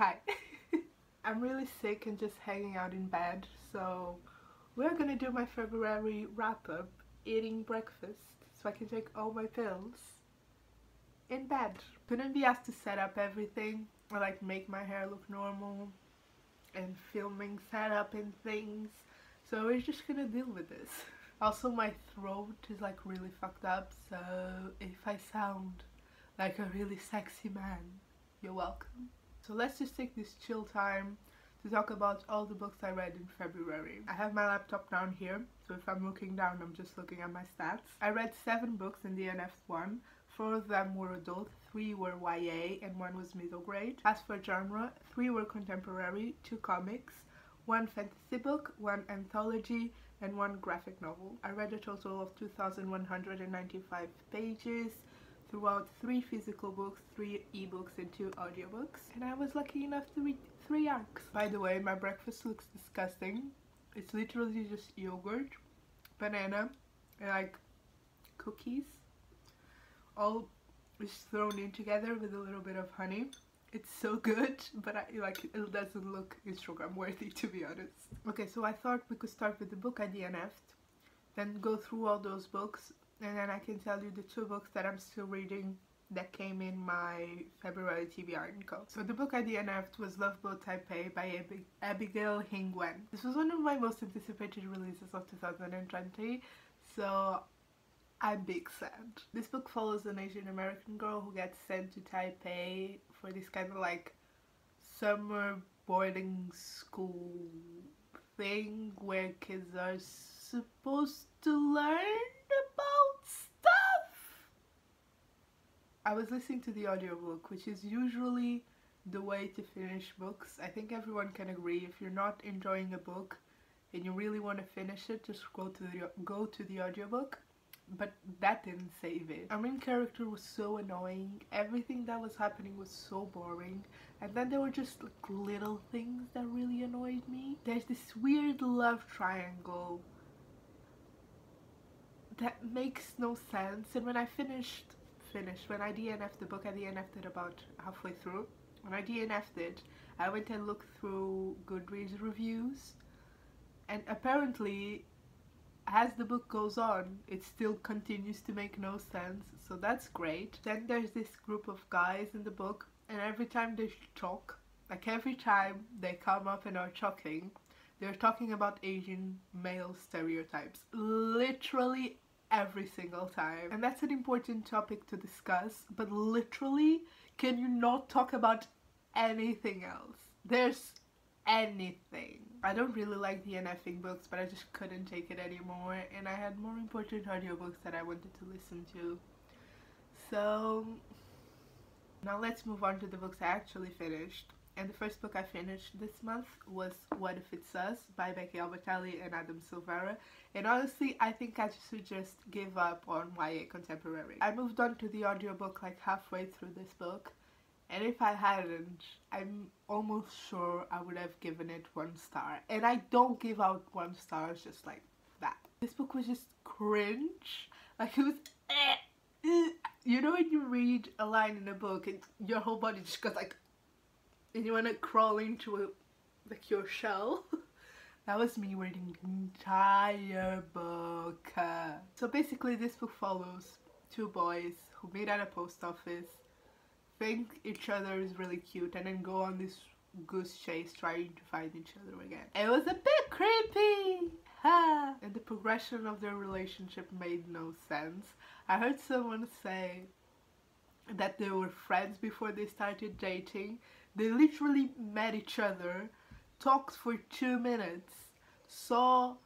Hi. I'm really sick and just hanging out in bed, so we're gonna do my February wrap-up, eating breakfast, so I can take all my pills in bed. Couldn't be asked to set up everything, or like make my hair look normal, and filming setup and things, so we're just gonna deal with this. Also, my throat is like really fucked up, so if I sound like a really sexy man, you're welcome. So let's just take this chill time to talk about all the books I read in February. I have my laptop down here, so if I'm looking down, I'm just looking at my stats. I read 7 books in DNFd. 4 of them were adult, 3 were YA, and 1 was middle grade. As for genre, 3 were contemporary, 2 comics, 1 fantasy book, 1 anthology, and 1 graphic novel. I read a total of 2,195 pages throughout 3 physical books, 3 ebooks, and 2 audiobooks. And I was lucky enough to read 3 arcs. By the way, my breakfast looks disgusting. It's literally just yogurt, banana, and like cookies, all just thrown in together with a little bit of honey. It's so good, but it doesn't look Instagram worthy, to be honest. Okay, so I thought we could start with the book I DNF'd, then go through all those books, and then I can tell you the 2 books that I'm still reading that came in my February TBR info. So the book I DNF'd was Love Boat Taipei by Abigail Hing-Wen. This was one of my most anticipated releases of 2020, so I'm big sad. This book follows an Asian American girl who gets sent to Taipei for this kind of like summer boarding school thing where kids are supposed to learn about stuff. I was listening to the audiobook, which is usually the way to finish books. I think everyone can agree, if you're not enjoying a book and you really want to finish it, just go to the audiobook. But that didn't save it. Our main character was so annoying. Everything that was happening was so boring. And then there were just like little things that really annoyed me. There's this weird love triangle that makes no sense. And when I when I DNF'd the book, I DNF'd it about halfway through. When I DNF'd it, I went and looked through Goodreads reviews. And apparently, as the book goes on, it still continues to make no sense, so that's great. Then there's this group of guys in the book, and every time they talk, like every time they come up and are talking, they're talking about Asian male stereotypes. Literally every single time. And that's an important topic to discuss, but literally, can you not talk about anything else? There's anything. I don't really like DNFing books, but I just couldn't take it anymore, and I had more important audiobooks that I wanted to listen to. So now let's move on to the books I actually finished. And the first book I finished this month was What If It's Us by Becky Albertalli and Adam Silvera. And honestly, I think I should just give up on YA contemporary. I moved on to the audiobook like halfway through this book, and if I hadn't, I'm almost sure I would have given it 1 star. And I don't give out 1 stars just like that. This book was just cringe. Like, it was you know when you read a line in a book and your whole body just goes like, and you want to crawl into like your shell? That was me reading the entire book. So basically this book follows 2 boys who meet at a post office, think each other is really cute, and then go on this goose chase trying to find each other again. It was a bit creepy! Ha! And the progression of their relationship made no sense. I heard someone say that they were friends before they started dating. They literally met each other, talked for 2 minutes, saw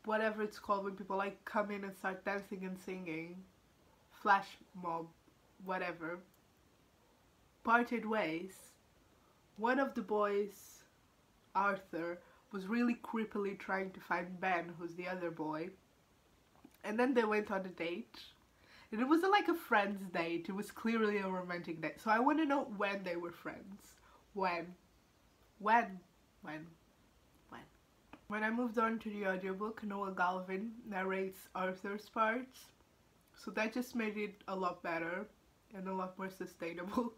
whatever it's called when people like come in and start dancing and singing, flash mob, whatever, parted ways. One of the boys, Arthur, was really creepily trying to find Ben, who's the other boy, and then they went on a date. And it wasn't like a friend's date, it was clearly a romantic date. So I want to know when they were friends. When I moved on to the audiobook, Noah Galvin narrates Arthur's parts, so that just made it a lot better and a lot more sustainable.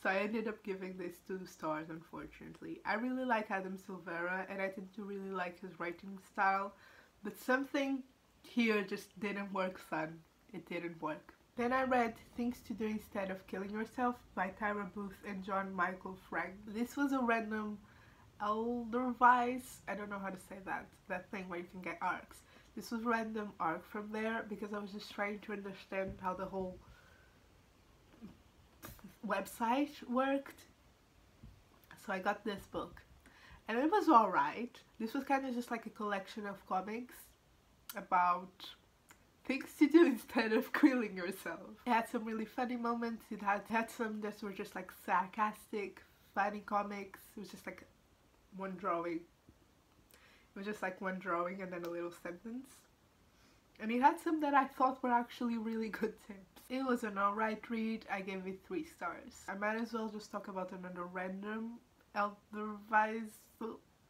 So I ended up giving this 2 stars, unfortunately. I really like Adam Silvera and I tend to really like his writing style, but something here just didn't work, son. It didn't work. Then I read Things to Do Instead of Killing Yourself by Tyra Booth and John Michael Frank. This was a random Elderwise, I don't know how to say that thing where you can get arcs. This was random arc from there because I was just trying to understand how the whole website worked. So I got this book and it was alright. This was kind of just like a collection of comics about things to do instead of killing yourself. It had some really funny moments. It had some that were just like sarcastic, funny comics. It was just like one drawing. It was just like one drawing and then a little sentence. And it had some that I thought were actually really good tips. It was an alright read. I gave it 3 stars. I might as well just talk about another random Elderwise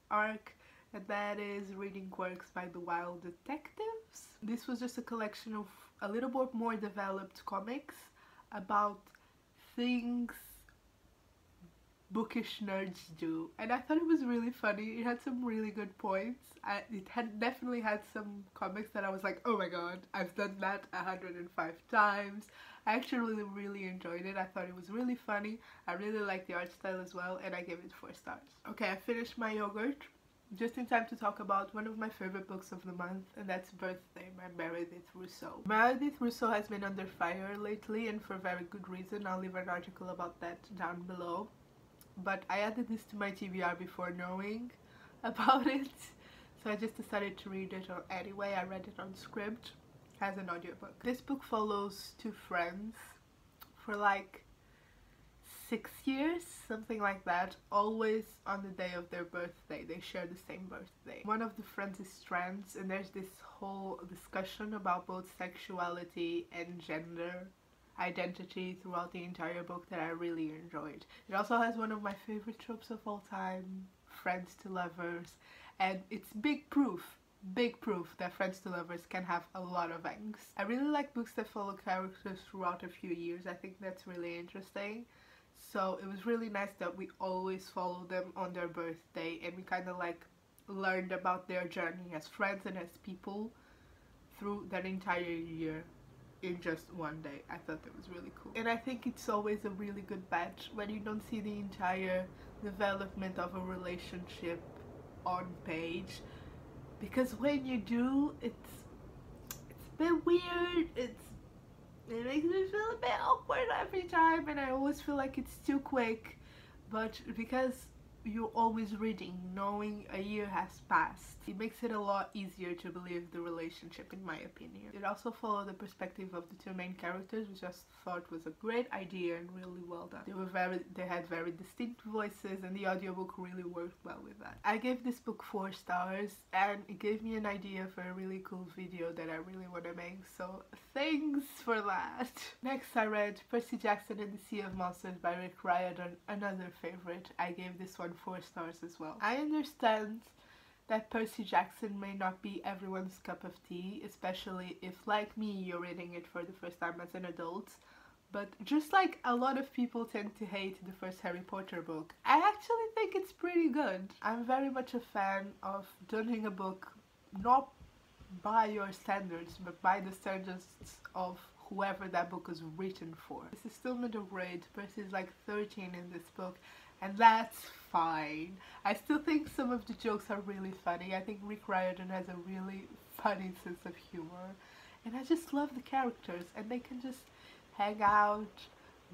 arc, and that is Reading Quirks by the Wild Detectives. This was just a collection of a little bit more developed comics about things bookish nerds do, and I thought it was really funny. It had some really good points. It had definitely had some comics that I was like, oh my god, I've done that 105 times. I actually really enjoyed it. I thought it was really funny. I really liked the art style as well, and I gave it 4 stars. Okay, I finished my yogurt just in time to talk about one of my favorite books of the month, and that's Birthday by Meredith Rousseau. Meredith Rousseau has been under fire lately, and for very good reason. I'll leave an article about that down below. But I added this to my TBR before knowing about it, so I just decided to read it anyway. I read it on Scribd as an audiobook. This book follows 2 friends for like 6 years, something like that, always on the day of their birthday. They share the same birthday. One of the friends is trans, and there's this whole discussion about both sexuality and gender identity throughout the entire book that I really enjoyed. It also has one of my favorite tropes of all time, friends to lovers, and it's big proof that friends to lovers can have a lot of angst. I really like books that follow characters throughout a few years. I think that's really interesting. So it was really nice that we always followed them on their birthday, and we kind of like learned about their journey as friends and as people through that entire year in just one day. I thought that was really cool. And I think it's always a really good batch when you don't see the entire development of a relationship on page, because when you do, it's a bit weird. It makes me feel a bit awkward every time, and I always feel like it's too quick. But because you're always reading, knowing a year has passed, it makes it a lot easier to believe the relationship, in my opinion. It also followed the perspective of the 2 main characters, which I thought was a great idea and really well done. They had very distinct voices, and the audiobook really worked well with that. I gave this book 4 stars, and it gave me an idea for a really cool video that I really want to make, so thanks for that. Next, I read Percy Jackson and the Sea of Monsters by Rick Riordan, another favorite. I gave this one 4 stars as well. I understand that Percy Jackson may not be everyone's cup of tea, especially if, like me, you're reading it for the first time as an adult. But just like a lot of people tend to hate the first Harry Potter book, I actually think it's pretty good. I'm very much a fan of judging a book not by your standards, but by the standards of whoever that book is written for. This is still middle grade. Percy is like 13 in this book, and that's fine. I still think some of the jokes are really funny. I think Rick Riordan has a really funny sense of humor, and I just love the characters, and they can just hang out,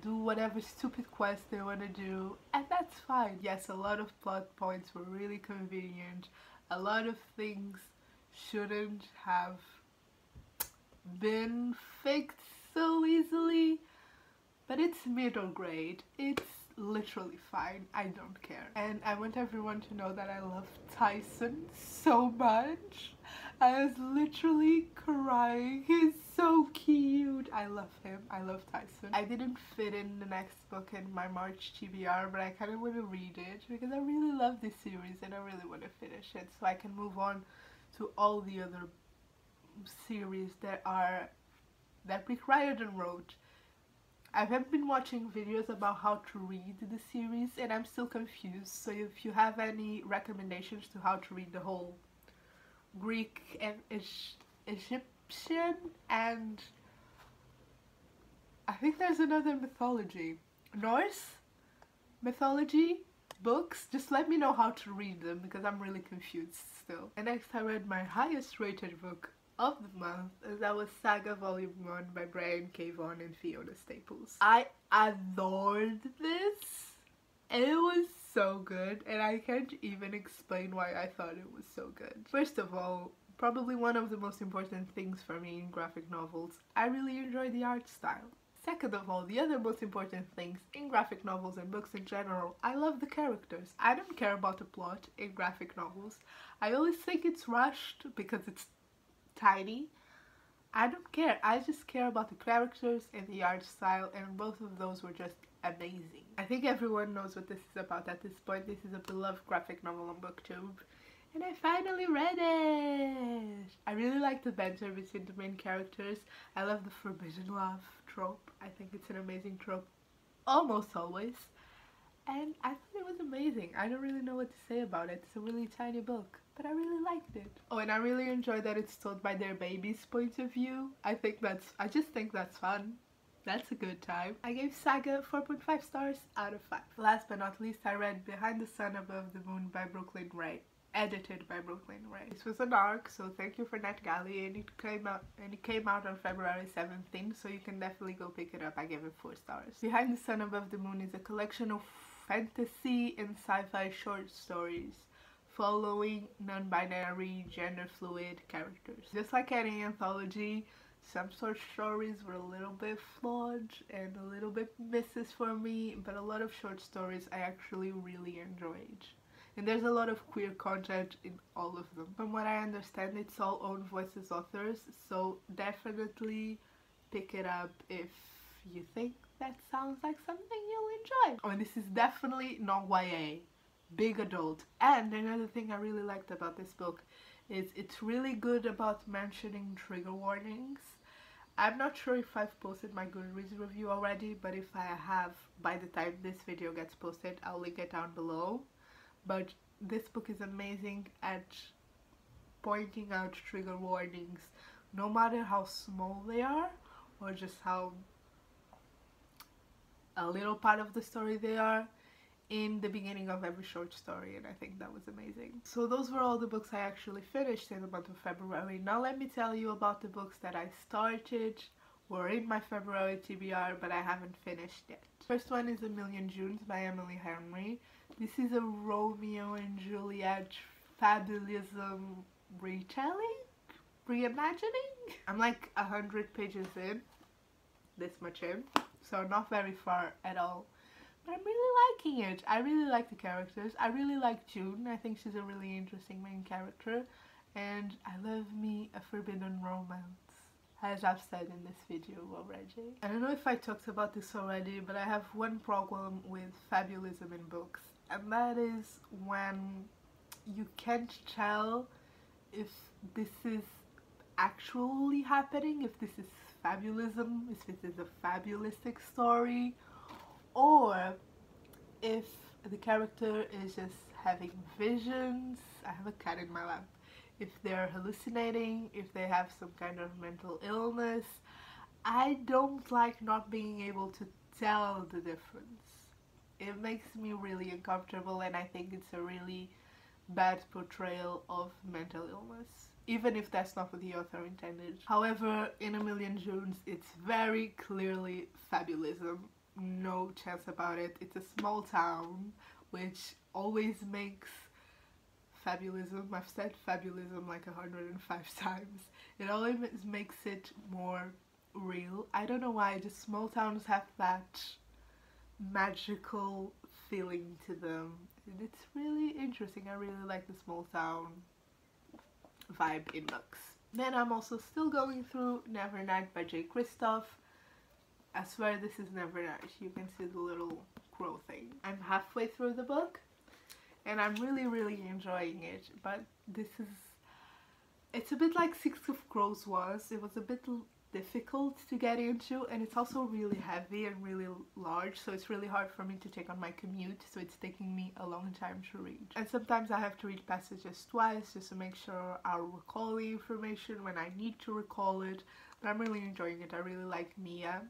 do whatever stupid quest they want to do, and that's fine. Yes, a lot of plot points were really convenient. A lot of things shouldn't have been fixed so easily, but it's middle grade. It's literally fine. I don't care. And I want everyone to know that I love Tyson so much. I was literally crying. He's so cute. I love him. I love Tyson. I didn't fit in the next book in my March TBR, but I kind of want to read it because I really love this series and I really want to finish it so I can move on to all the other series that Rick Riordan wrote. I've been watching videos about how to read the series and I'm still confused, so if you have any recommendations to how to read the whole Greek and Egyptian and I think there's another mythology, Norse mythology books, just let me know how to read them because I'm really confused still. And next I read my highest rated book of the month, and that was Saga Volume 1 by Brian K. Vaughan and Fiona Staples. I adored this. It was so good and I can't even explain why I thought it was so good. First of all, probably one of the most important things for me in graphic novels, I really enjoy the art style. Second of all, the other most important things in graphic novels and books in general, I love the characters. I don't care about the plot in graphic novels. I always think it's rushed because it's tiny. I don't care. I just care about the characters and the art style, and both of those were just amazing. I think everyone knows what this is about at this point. This is a beloved graphic novel on BookTube. And I finally read it! I really like the banter between the main characters. I love the forbidden love trope. I think it's an amazing trope almost always. And I thought it was amazing. I don't really know what to say about it. It's a really tiny book, but I really liked it. Oh, and I really enjoy that it's told by their baby's point of view. I just think that's fun. That's a good time. I gave Saga 4.5 stars out of 5. Last but not least, I read Behind the Sun Above the Moon by Brooklyn Ray. Edited by Brooklyn Ray. This was an arc, so thank you for NetGalley, and it came out on February 17th, so you can definitely go pick it up. I gave it 4 stars. Behind the Sun Above the Moon is a collection of fantasy and sci-fi short stories following non-binary, gender-fluid characters. Just like any anthology, some short stories were a little bit flawed and a little bit misses for me, but a lot of short stories I actually really enjoyed. And there's a lot of queer content in all of them. From what I understand, it's all own voices authors, so definitely pick it up if you think that sounds like something you'll enjoy. Oh, and this is definitely not YA, big adult. And another thing I really liked about this book is it's really good about mentioning trigger warnings. I'm not sure if I've posted my Goodreads review already, but if I have, by the time this video gets posted, I'll link it down below. But this book is amazing at pointing out trigger warnings, no matter how small they are or just how a little part of the story they are, in the beginning of every short story, and I think that was amazing. So those were all the books I actually finished in the month of February. Now let me tell you about the books that I started, were in my February TBR, but I haven't finished yet. First one is A Million Junes by Emily Henry. This is a Romeo and Juliet fabulism retelling? Reimagining? I'm like 100 pages in, this much in, so not very far at all. But I'm really liking it. I really like the characters. I really like June. I think she's a really interesting main character. And I love me a forbidden romance, as I've said in this video already. I don't know if I talked about this already, but I have one problem with fabulism in books. And that is when you can't tell if this is actually happening, if this is fabulism, if this is a fabulistic story, or if the character is just having visions. I have a cat in my lap. If they're hallucinating, if they have some kind of mental illness. I don't like not being able to tell the difference. It makes me really uncomfortable, and I think it's a really bad portrayal of mental illness, even if that's not what the author intended. However, in A Million Junes, it's very clearly fabulism. No chance about it. It's a small town, which always makes fabulism, I've said fabulism like 105 times, it always makes it more real. I don't know why, just small towns have that magical feeling to them. It's really interesting. I really like the small town vibe in books. Then I'm also still going through Nevernight by J. Kristoff. I swear this is Nevernight. You can see the little crow thing. I'm halfway through the book and I'm really enjoying it, but it's a bit like Six of Crows was. It was a bit difficult to get into, and it's also really heavy and really large, so it's really hard for me to take on my commute, so it's taking me a long time to read. And sometimes I have to read passages twice just to make sure I'll recall the information when I need to recall it. But I'm really enjoying it. I really like Mia,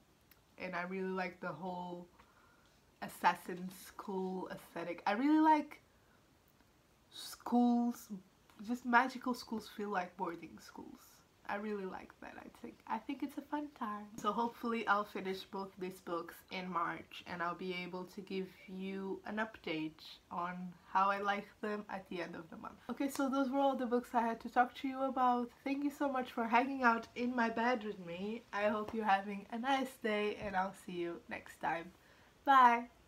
and I really like the whole assassin school aesthetic. I really like schools, just magical schools feel like boarding schools. I really like that. I think it's a fun time. So hopefully I'll finish both these books in March, and I'll be able to give you an update on how I like them at the end of the month. Okay, so those were all the books I had to talk to you about. Thank you so much for hanging out in my bed with me. I hope you're having a nice day, and I'll see you next time. Bye!